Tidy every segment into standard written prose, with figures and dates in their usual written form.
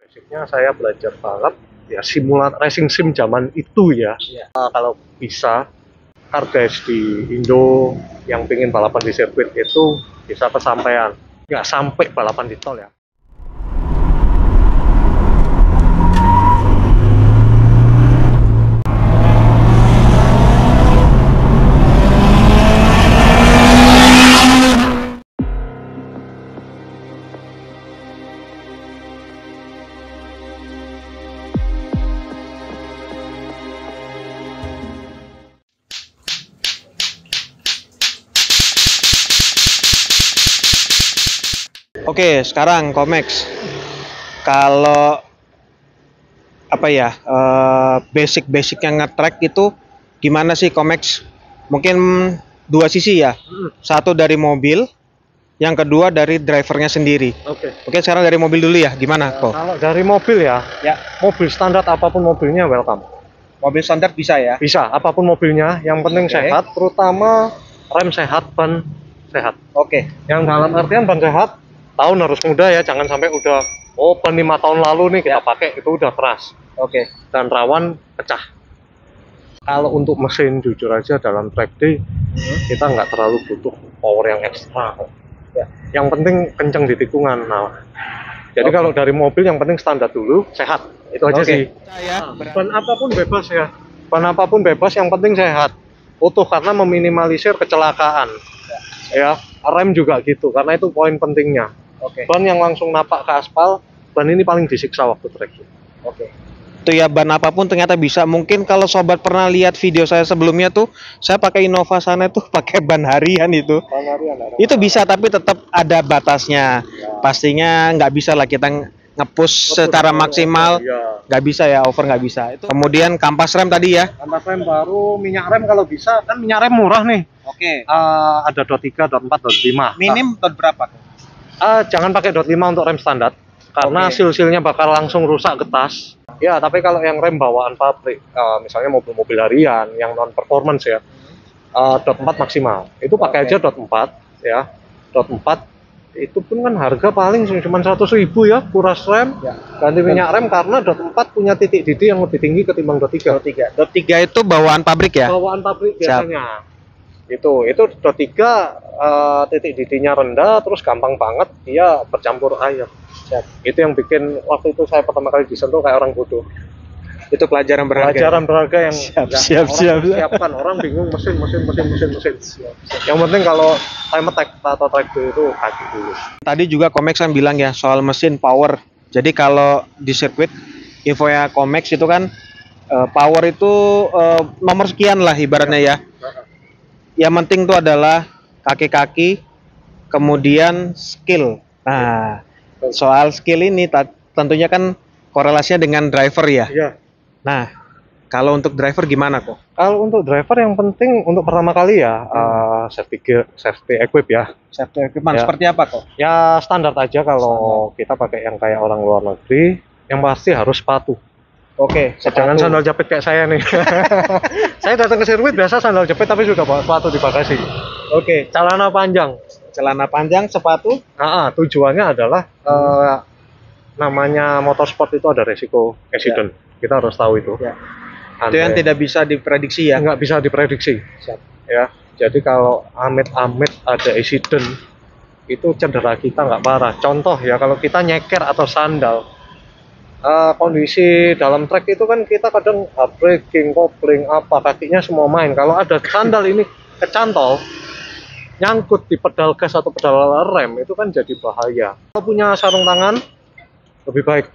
Basicnya saya belajar balap ya simulat racing sim zaman itu ya. Kalau bisa car guys di Indo yang pengen balapan di sirkuit itu bisa kesampaian, nggak sampai balapan di tol ya. Oke, sekarang Komex. Kalau apa ya, basic-basicnya nge-track itu gimana sih Komex? Mungkin dua sisi ya. Satu dari mobil, yang kedua dari drivernya sendiri. Oke, sekarang dari mobil dulu ya. Gimana kok? Kalau dari mobil ya, mobil standar apapun mobilnya welcome. Mobil standar bisa ya? Bisa, apapun mobilnya, yang penting sehat, terutama rem sehat, ban sehat. Oke. Yang dalam artian ban sehat, tahun harus muda ya, jangan sampai udah ban 5 tahun lalu nih kita pakai itu udah keras. Oke. Dan rawan pecah. Kalau untuk mesin jujur aja dalam track day kita nggak terlalu butuh power yang ekstra. Ya. Yang penting kenceng di tikungan. Nah, jadi kalau dari mobil yang penting standar dulu, sehat. Itu aja sih. Ban apapun bebas ya. Ban apapun bebas, yang penting sehat. Utuh karena meminimalisir kecelakaan. Ya, rem juga gitu karena itu poin pentingnya. Ban yang langsung napak ke aspal, ban ini paling disiksa waktu trekking. Itu ya, ban apapun ternyata bisa. Mungkin kalau sobat pernah lihat video saya sebelumnya tuh, saya pakai Innova sana tuh pakai ban harian itu. Itu bisa, tapi tetap ada batasnya. Pastinya nggak bisa lah kita nge-push secara maksimal. Nggak bisa ya, over nggak bisa. Itu. Kemudian kampas rem tadi ya. Kampas rem baru, minyak rem kalau bisa, kan minyak rem murah nih. Ada dot 3, dot 4, dot 5. Minim dot berapa? Jangan pakai dot 5 untuk rem standar karena sil-silnya bakal langsung rusak getas. Ya, tapi kalau yang rem bawaan pabrik, misalnya mobil-mobil harian yang non performance ya, dot 4 maksimal. Itu pakai aja dot 4 ya. Dot 4 itu pun kan harga paling cuma 100.000 ya, kuras rem, ganti minyak rem karena dot 4 punya titik didih yang lebih tinggi ketimbang dot 3. Dot 3 itu bawaan pabrik ya? Bawaan pabrik biasanya. Itu dot 3 titik didihnya rendah, terus gampang banget dia bercampur air. Itu yang bikin waktu itu saya pertama kali disentuh kayak orang bodoh. Itu pelajaran berharga. Pelajaran berharga yang siap. Siapkan orang bingung mesin. Yang penting kalau time attack atau track day itu kaki dulu. Tadi juga Komex kan bilang ya soal mesin power. Jadi kalau di sirkuit info ya Komex itu kan power itu nomor sekian lah ibaratnya ya. Yang penting itu adalah kaki-kaki, kemudian skill. Nah, soal skill ini tentunya kan korelasinya dengan driver ya. Nah, kalau untuk driver gimana kok? Kalau untuk driver yang penting untuk pertama kali ya safety equip ya. Safety equipment seperti apa kok? Ya standar aja kalau kita pakai yang kayak orang luar negeri, yang pasti harus sepatu. Jangan sandal jepit kayak saya nih. Saya datang ke sirkuit biasa sandal jepit tapi juga bawa sepatu di bagasi. Celana panjang, sepatu. Tujuannya adalah namanya motorsport itu ada resiko accident. Kita harus tahu itu. Itu yang tidak bisa diprediksi ya? Nggak bisa diprediksi. Ya, jadi kalau amit-amit ada accident, itu cedera kita nggak parah. Contoh ya, kalau kita nyeker atau sandal, kondisi dalam trek itu kan kita kadang braking, kopling, kakinya semua main. Kalau ada sandal ini kecantol, nyangkut di pedal gas atau pedal rem, itu kan jadi bahaya. Kalau punya sarung tangan, lebih baik.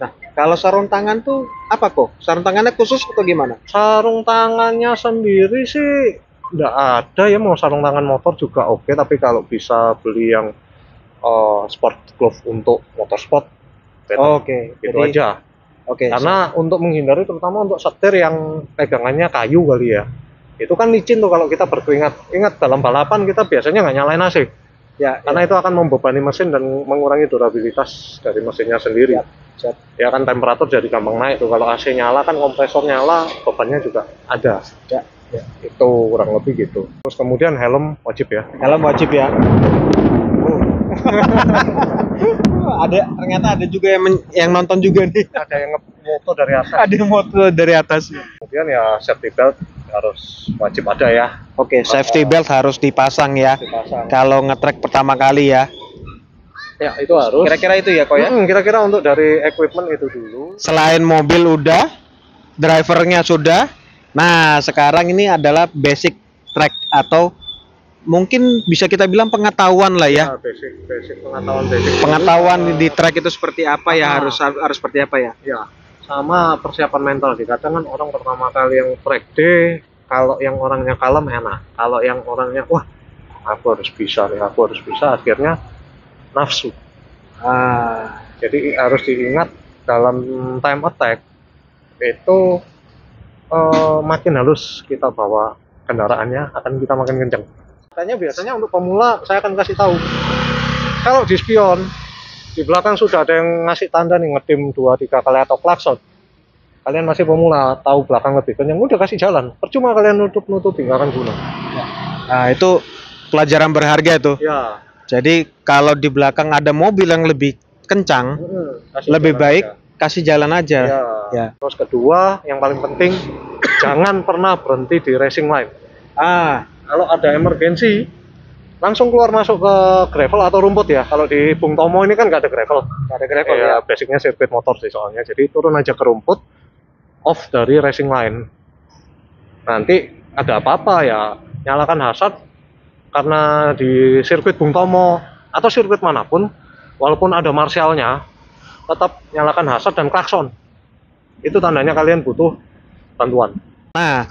Nah, kalau sarung tangan tuh apa kok? Sarung tangannya khusus atau gimana? Sarung tangannya sendiri sih nggak ada ya, mau sarung tangan motor juga oke, tapi kalau bisa beli yang sport glove untuk motorsport, itu aja. Karena untuk menghindari, terutama untuk setir yang pegangannya kayu kali ya, itu kan licin tuh kalau kita berkeringat. Ingat dalam balapan kita biasanya nggak nyalain AC. Karena itu akan membebani mesin dan mengurangi durabilitas dari mesinnya sendiri. Ya kan temperatur jadi gampang naik tuh. Kalau AC nyala kan kompresor nyala, bebannya juga ada. Itu kurang lebih gitu. Terus kemudian helm wajib ya. Helm wajib ya. Ternyata ada juga yang nonton juga nih. Ada yang ngemoto dari atas. Ada yang moto dari atas. Kemudian ya safety belt harus wajib ada ya. Oke, safety belt harus dipasang ya. Dipasang. Kalau nge-track pertama kali ya. Ya itu harus. Kira-kira itu ya kok ya. Kira-kira untuk dari equipment itu dulu. Selain mobil udah, drivernya sudah. Nah, sekarang ini adalah basic track atau mungkin bisa kita bilang pengetahuan lah ya. Basic pengetahuan basic. Pengetahuan di track itu seperti apa ya, harus seperti apa ya? Ya, sama persiapan mental sih. Kadang kan orang pertama kali yang track day, kalau yang orangnya kalem enak. Kalau yang orangnya wah, aku harus bisa nih, aku harus bisa, akhirnya nafsu. Jadi harus diingat dalam time attack itu makin halus kita bawa kendaraannya akan kita makin kencang. Biasanya untuk pemula saya akan kasih tahu. Kalau di spion di belakang sudah ada yang ngasih tanda nih ngedim 2-3 kali atau klakson. Kalian masih pemula, tahu belakang lebih kencang, udah kasih jalan. Percuma kalian nutup-nutupi, nggak akan guna. Nah, itu pelajaran berharga tuh. Ya. Jadi kalau di belakang ada mobil yang lebih kencang, lebih baik kasih jalan aja. Ya. Terus kedua, yang paling penting jangan pernah berhenti di racing line. Kalau ada emergensi, langsung keluar masuk ke gravel atau rumput ya. Kalau di Bung Tomo ini kan nggak ada gravel. Nggak ada gravel ya. Basicnya sirkuit motor sih soalnya. Jadi turun aja ke rumput, off dari racing line. Nanti ada apa-apa ya nyalakan hazard. Karena di sirkuit Bung Tomo atau sirkuit manapun, walaupun ada marshallnya, tetap nyalakan hazard dan klakson. Itu tandanya kalian butuh bantuan. Nah,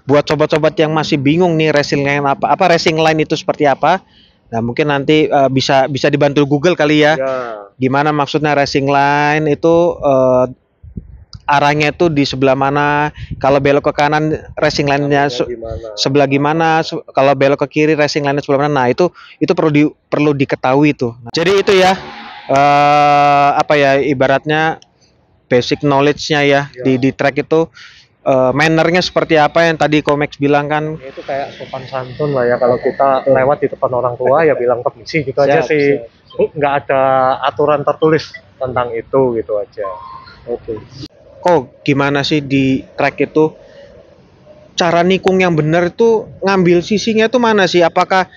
buat sobat-sobat yang masih bingung nih racing line apa racing line itu seperti apa, nah mungkin nanti bisa dibantu Google kali ya. Gimana maksudnya racing line itu arahnya itu di sebelah mana, kalau belok ke kanan racing line-nya sebelah gimana, kalau belok ke kiri racing line-nya sebelah mana. Nah, itu perlu diketahui tuh. Nah, jadi itu ya apa ya ibaratnya basic knowledge-nya ya. Di track itu mannernya seperti apa yang tadi Komex bilang kan. Itu kayak sopan santun lah ya, kalau kita lewat di depan orang tua ya bilang permisi gitu aja sih. Nggak ada aturan tertulis tentang itu gitu aja. Gimana sih di track itu cara nikung yang benar itu, ngambil sisinya itu mana sih? Apakah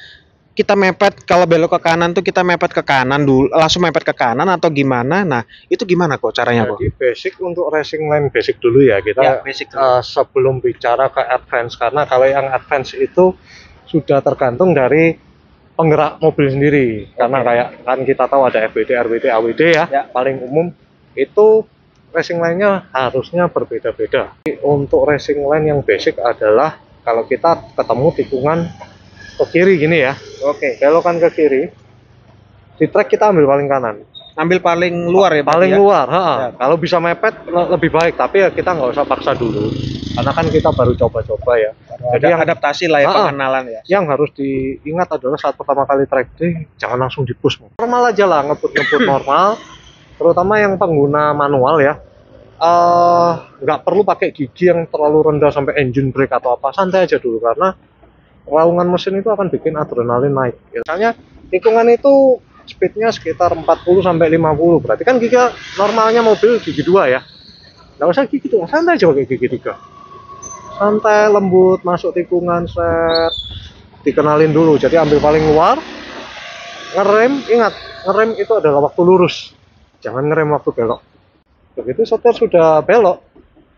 kita mepet kalau belok ke kanan tuh kita mepet ke kanan dulu, langsung mepet ke kanan atau gimana? Nah, itu gimana kok caranya kok? Jadi basic untuk racing line basic dulu ya kita sebelum bicara ke advance, karena kalau yang advance itu sudah tergantung dari penggerak mobil sendiri. Karena kayak kan kita tahu ada FWD, RWD, AWD ya. Paling umum itu racing line-nya harusnya berbeda-beda. Untuk racing line yang basic adalah kalau kita ketemu tikungan ke kiri gini ya. Belokan ke kiri. Di track kita ambil paling kanan. Ambil paling luar ya? Paling luar. Kalau bisa mepet lebih baik, tapi ya kita nggak usah paksa dulu. Karena kan kita baru coba-coba ya. Jadi yang adaptasi lah ya, pengenalan ya. Yang harus diingat adalah saat pertama kali track day jangan langsung di-push. Normal aja lah, ngebut-ngebut normal. Terutama yang pengguna manual ya, nggak perlu pakai gigi yang terlalu rendah sampai engine brake atau apa, santai aja dulu karena raungan mesin itu akan bikin adrenalin naik. Misalnya tikungan itu speednya sekitar 40 sampai 50, berarti kan gigi normalnya mobil gigi 2 ya, nggak usah gigi 2, santai aja pakai gigi 3, santai lembut masuk tikungan, set dikenalin dulu. Jadi ambil paling luar, ngerem, ingat ngerem itu adalah waktu lurus, jangan ngerem waktu belok. Begitu setir sudah belok,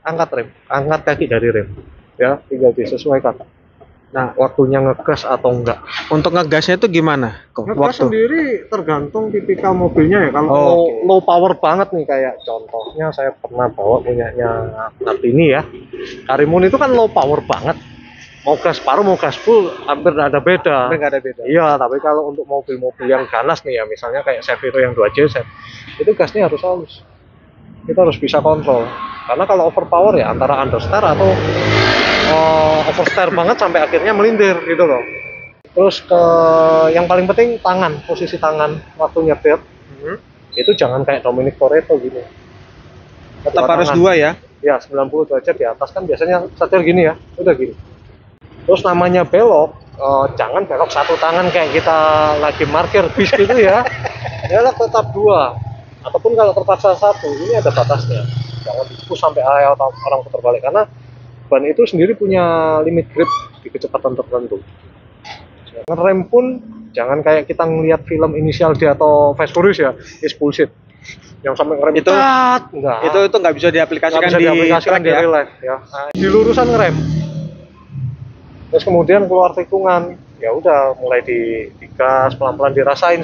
angkat rem, angkat kaki dari rem ya, tinggal disesuaikan. Nah, waktunya ngegas atau enggak. Untuk ngegasnya itu gimana? Ngegas sendiri tergantung tipikal mobilnya ya. Kalau low power banget nih, kayak contohnya saya pernah bawa punyanya Martini ya, Karimun itu kan low power banget, mau gas paruh mau gas full hampir nggak ada beda. Iya, tapi kalau untuk mobil-mobil yang ganas nih ya, misalnya kayak Chevy yang 2JZ, itu gasnya harus halus, kita harus bisa kontrol. Karena kalau overpower ya antara understeer atau oversteer banget sampai akhirnya melindir gitu loh. Terus yang paling penting tangan, posisi tangan waktu nyetir itu jangan kayak Dominic Toretto gini. Tetap harus dua ya? Ya, 90 derajat di atas kan biasanya setir gini ya, udah gini. Terus namanya belok, jangan belok satu tangan kayak kita lagi parkir bis gitu ya. Belok tetap dua. Ataupun kalau terpaksa satu, ini ada batasnya. Jangan dipush sampai atau orang putar balik, karena ban itu sendiri punya limit grip di kecepatan tertentu. Ngerem pun jangan kayak kita ngelihat film Inisial D atau Fast Furious ya, is bullshit. Yang sampai ngerem Itu enggak. Itu nggak bisa diaplikasikan, Nggak bisa diaplikasikan track di ya. real life ya. Nah, di lurusan ngerem. Terus kemudian keluar tikungan, ya udah mulai digas pelan-pelan, dirasain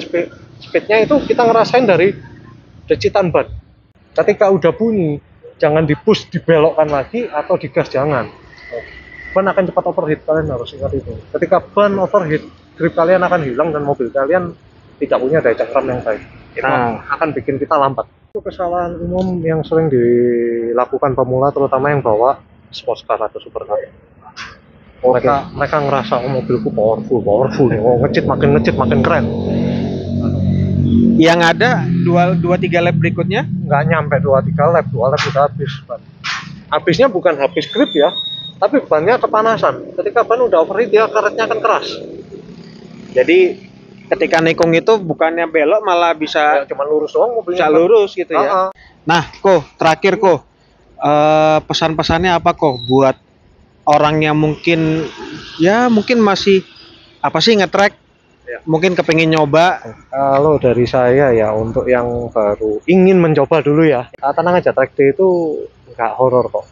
speednya itu kita ngerasain dari decitan ban. Ketika udah bunyi, jangan dipush, dibelokkan lagi atau digas, jangan. Ban akan cepat overheat, kalian harus ingat itu. Ketika ban overheat, grip kalian akan hilang dan mobil kalian tidak punya daya cengkram yang baik. Itu akan bikin kita lambat. Itu kesalahan umum yang sering dilakukan pemula, terutama yang bawa sports car atau supercar. Mereka ngerasa, oh, mobilku powerful nih, oh ngecit makin keren. Yang ada 2-3 lap berikutnya Nggak nyampe 2-3 lap, 2 lap udah habis ban. Habisnya bukan habis grip ya, tapi bannya kepanasan. Ketika ban udah overheat, ya karetnya akan keras. jadi ketika nikung itu bukannya belok malah bisa Ya, cuma lurus doang mobilnya. bisa lurus gitu ya. Nah, terakhir pesan-pesannya apa buat orang yang mungkin masih nge-track, mungkin kepengin nyoba. Kalau dari saya ya, untuk yang baru ingin mencoba dulu ya, tenang aja, track day itu nggak horor kok.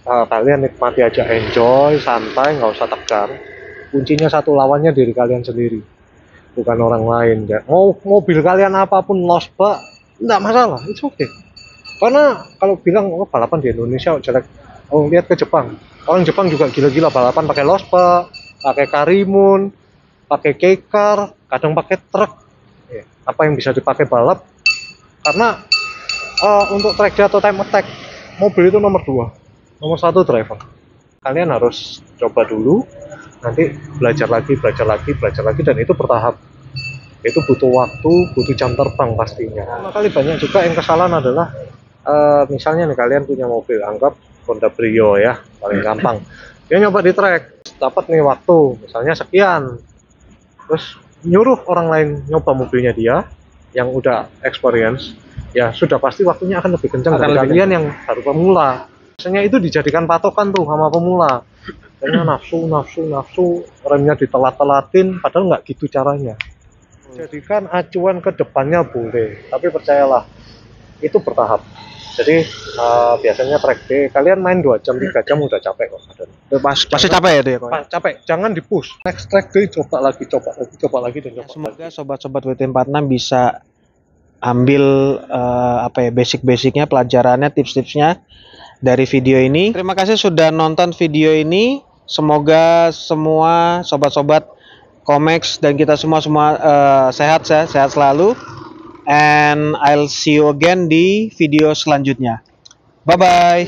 Kalian nikmati aja, enjoy, santai, nggak usah tegang. Kuncinya satu, lawannya diri kalian sendiri, bukan orang lain ya. Mau mobil kalian apapun lost bak, nggak masalah, it's okay. Karena kalau bilang balapan di Indonesia jelek, lihat ke Jepang. Orang Jepang juga gila-gila balapan pakai lost bak, pakai Karimun, pakai K-car, kadang pakai truk. Apa yang bisa dipakai balap? Karena untuk track day atau time attack, mobil itu nomor 2, nomor 1 driver. Kalian harus coba dulu, nanti belajar lagi, dan itu bertahap. Itu butuh waktu, butuh jam terbang pastinya. Karena kali banyak juga yang kesalahan adalah, misalnya nih kalian punya mobil, anggap Honda Brio ya, paling gampang. Dia nyoba di track, dapat nih waktu, misalnya sekian. Terus nyuruh orang lain nyoba mobilnya dia, yang udah experience, ya sudah pasti waktunya akan lebih kencang dari kalian yang baru pemula. Biasanya itu dijadikan patokan tuh sama pemula. Kayaknya nafsu, remnya ditelat-telatin, padahal nggak gitu caranya. Jadikan acuan ke depannya boleh, tapi percayalah, itu bertahap. Jadi biasanya track day, kalian main 2 jam, 3 jam udah capek kok. Pasti capek ya itu ya, Capek, jangan dipush. Next track day coba lagi, dan coba lagi. Semoga sobat-sobat WT46 bisa ambil basic-basicnya, pelajarannya, tips-tipsnya dari video ini. Terima kasih sudah nonton video ini. Semoga semua sobat-sobat Komex dan kita semua sehat selalu. And I'll see you again di video selanjutnya. Bye bye.